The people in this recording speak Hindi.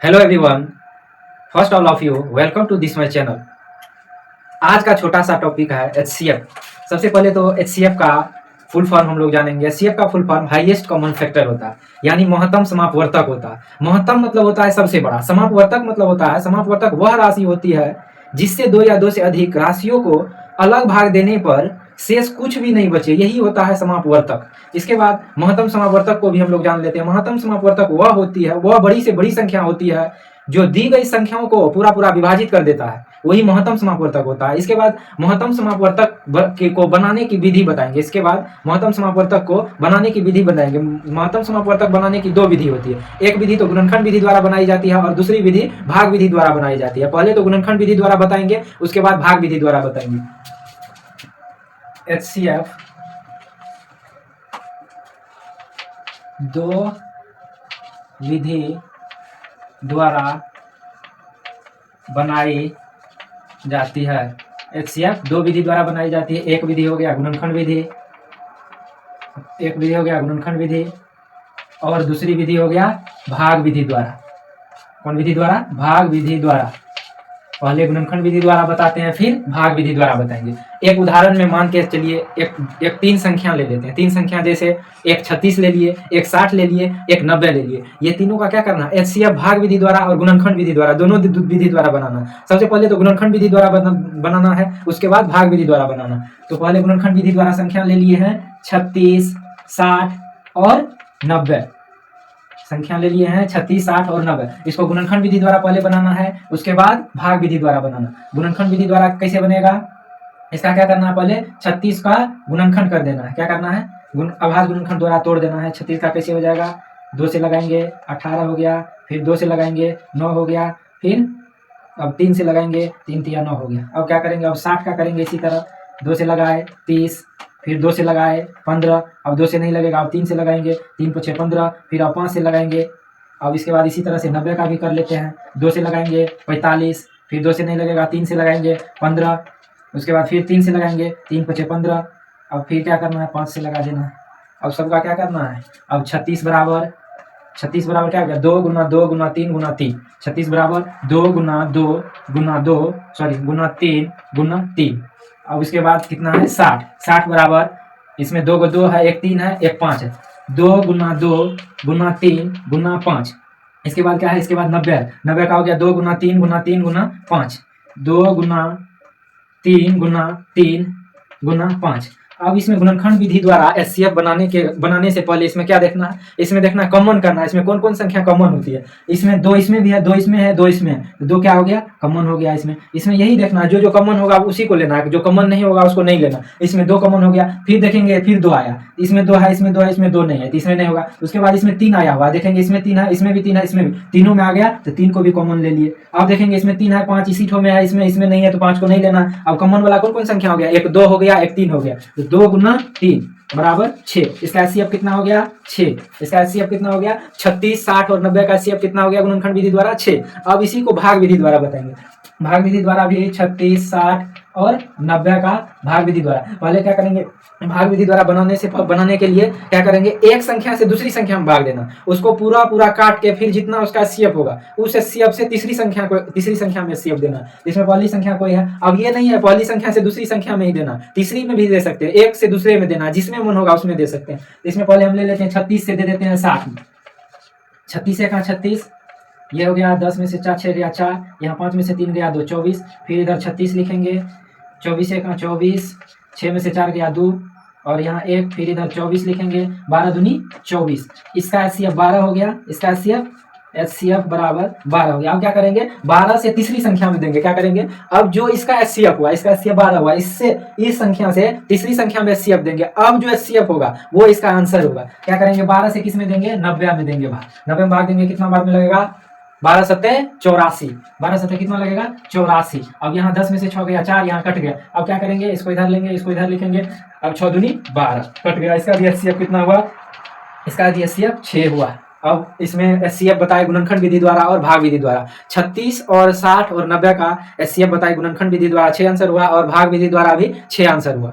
Hello everyone, first all of you welcome to this my channel. आज का छोटा सा टॉपिक है एचसीएफ। सबसे पहले तो एचसीएफ का फुल फॉर्म हम लोग जानेंगे। एचसीएफ का full form highest common factor होता है, यानी महत्तम समापवर्तक होता है। महत्तम मतलब होता है सबसे बड़ा, समापवर्तक मतलब होता है समापवर्तक वह राशि होती है जिससे दो या दो से अधिक राशियों को अलग भाग देने पर शेष कुछ भी नहीं बचे, यही होता है समापवर्तक। इसके बाद महत्तम समापवर्तक को भी हम लोग जान लेते हैं। महत्तम समापवर्तक वह होती है, वह बड़ी से बड़ी संख्या होती है जो दी गई संख्याओं को पूरा पूरा विभाजित कर देता है, वही महत्तम समापवर्तक होता है। इसके बाद महत्तम समापवर्तक को बनाने की विधि बताएंगे। इसके बाद महत्तम समापवर्तक को बनाने की विधि बताएंगे। महत्तम समापवर्तक बनाने की दो विधि होती है, एक विधि तो गुणनखंड विधि द्वारा बनाई जाती है और दूसरी विधि भाग विधि द्वारा बनाई जाती है। पहले तो गुणनखंड विधि द्वारा बताएंगे, उसके बाद भाग विधि द्वारा बताएंगे। एचसीएफ दो विधि द्वारा बनाई जाती है। एचसीएफ दो विधि द्वारा बनाई जाती है। एक विधि हो गया गुणनखंड विधि, एक विधि हो गया गुणनखंड विधि, और दूसरी विधि हो गया भाग विधि द्वारा। कौन विधि द्वारा? भाग विधि द्वारा। पहले गुणनखंड विधि द्वारा बताते हैं, फिर भाग विधि द्वारा बताएंगे। एक उदाहरण में मान के चलिए, एक तीन संख्या ले लेते हैं। तीन संख्या जैसे एक 36 ले लिए, एक 60 ले लिए, एक 90 ले लिए। ये तीनों का क्या करना? एचसीएफ भाग विधि द्वारा और गुणनखंड विधि द्वारा, दोनों विधि द्वारा बनाना। सबसे पहले तो गुणनखंड विधि द्वारा बनाना है, उसके बाद भाग विधि द्वारा बनाना। तो पहले गुणनखंड विधि द्वारा संख्या ले लिए हैं 36, 60 और 90। संख्या ले लिए हैं 36, 60 और 90। इसको गुणनखंड विधि द्वारा पहले बनाना है, उसके बाद भाग विधि द्वारा बनाना। गुणनखंड विधि द्वारा कैसे बनेगा? इसका क्या करना है? पहले 36 का गुणनखंड कर देना है। क्या करना है? अभाज्य गुणनखंड द्वारा तोड़ देना है। 36 का कैसे हो जाएगा? 2 से लगाएंगे 18 हो गया, फिर 2 से लगाएंगे 9 हो गया, फिर अब 3 से लगाएंगे 3 तिया 9 हो गया। अब क्या करेंगे? अब 60 का करेंगे इसी तरह। 2 से लगाए 30, फिर 2 से लगाए 15, अब 2 से नहीं लगेगा, अब 3 से लगाएंगे, 3 × 6 15, फिर अब 5 से लगाएंगे। अब इसके बाद इसी तरह से 90 का भी कर लेते हैं। 2 से लगाएंगे 45, फिर 2 से नहीं लगेगा, 3 से लगाएंगे 15, उसके बाद फिर 3 से लगाएंगे, 3 × 6 15, अब फिर क्या करना है? 5 से लगा देना है। अब सबका क्या करना है? अब 36 बराबर क्या हो गया? 2 × 2 × 3 × 3। 36 बराबर 2 × 2 × 2 सॉरी × 3 × 3। अब इसके बाद कितना है? 60। 60 बराबर, इसमें 2 को 2 है, एक 3 है, एक 5 है। 2 × 2 × 3 × 5। इसके बाद क्या है? इसके बाद 90 है। 90 का हो गया 2 × 3 × 3 × 5। 2 × 3 × 3 × 5। अब इसमें गुणनखंड विधि द्वारा एचसीएफ बनाने से पहले इसमें क्या देखना है? इसमें देखना है कॉमन करना है। इसमें कौन कौन संख्या कॉमन होती है? इसमें 2 इसमें भी है, 2 इसमें है, 2 इसमें है, तो 2 क्या हो गया? कॉमन हो गया। इसमें यही देखना है, जो कॉमन होगा उसी को लेना है, जो कॉमन नहीं होगा उसको नहीं लेना। इसमें 2 कॉमन हो गया, फिर देखेंगे, फिर 2 आया, इसमें 2 है, इसमें 2 है, इसमें 2 नहीं है, तो इसमें नहीं होगा। उसके बाद इसमें 3 आया हुआ, देखेंगे इसमें 3 है, इसमें भी 3 है, इसमें भी, तीनों में आ गया तो 3 को भी कॉमन ले लिए। अब देखेंगे इसमें 3 है, 5 इसी ठो में है, इसमें नहीं है, तो 5 को नहीं लेना। अब कॉमन वाला कौन कौन संख्या हो गया? एक 2 हो गया, एक 3 हो गया, तो 2 × 3 बराबर 6। इसका एचसीएफ कितना हो गया? 6। इसका एचसीएफ कितना हो गया? 36, 60 और 90 का एचसीएफ कितना हो गया? गुणनखंड विधि द्वारा 6। अब इसी को भाग विधि द्वारा बताएंगे। भाग विधि द्वारा भी 36, 60 और 90 का भाग विधि द्वारा। पहले क्या करेंगे? भाग विधि द्वारा बनाने के लिए क्या करेंगे? एक संख्या से दूसरी संख्या में भाग देना, उसको पूरा पूरा काट के फिर जितना उसका एचसीएफ होगा उस एचसीएफ से तीसरी संख्या में एचसीएफ देना। इसमें पहली संख्या कोई है, अब ये नहीं है पहली संख्या से दूसरी संख्या में ही देना, तीसरी में भी दे सकते हैं, एक से दूसरे में देना, जिसमें मन होगा उसमें दे सकते हैं। इसमें पहले हम ले लेते हैं 36 से दे देते हैं 60 में। 36 से कहा 36, ये हो गया 10 में से 4 6 गया 4, यहाँ 5 में से 3 गया 2 24, फिर इधर 36 लिखेंगे। 24 से कहा 24, 6 में से 4 गया 2 और यहाँ 1, फिर इधर 24 लिखेंगे। 12 दूनी 24। इसका एचसीएफ 12 हो गया। इसका एचसीएफ बराबर 12 हो गया। अब क्या करेंगे? 12 से तीसरी संख्या में देंगे। क्या करेंगे? अब जो इसका एचसीएफ हुआ, इसका एचसीएफ 12 हुआ, इससे इस संख्या से तीसरी संख्या में एचसीएफ देंगे। अब जो एचसीएफ होगा वो इसका आंसर होगा। क्या करेंगे? 12 से किस में देंगे? 90 में देंगे। 90 में भाग देंगे, कितना भाग में लगेगा? 12 सत्ते 84। 12 सत्ते कितना लगेगा? 84। अब यहाँ 10 में से 6 गया 4, यहाँ कट गया। अब क्या करेंगे? इसको इधर लेंगे, इसको इधर लिखेंगे। अब 6 दूनी 12 कट गया। इसका भी एचसीएफ कितना हुआ? इसका भी एचसीएफ 6 हुआ। अब इसमें एचसीएफ बताए गुणनखंड विधि द्वारा और भाग विधि द्वारा। 36 और 60 और 90 का एचसीएफ बताए गुणनखंड विधि द्वारा 6 आंसर हुआ और भाग विधि द्वारा भी 6 आंसर हुआ।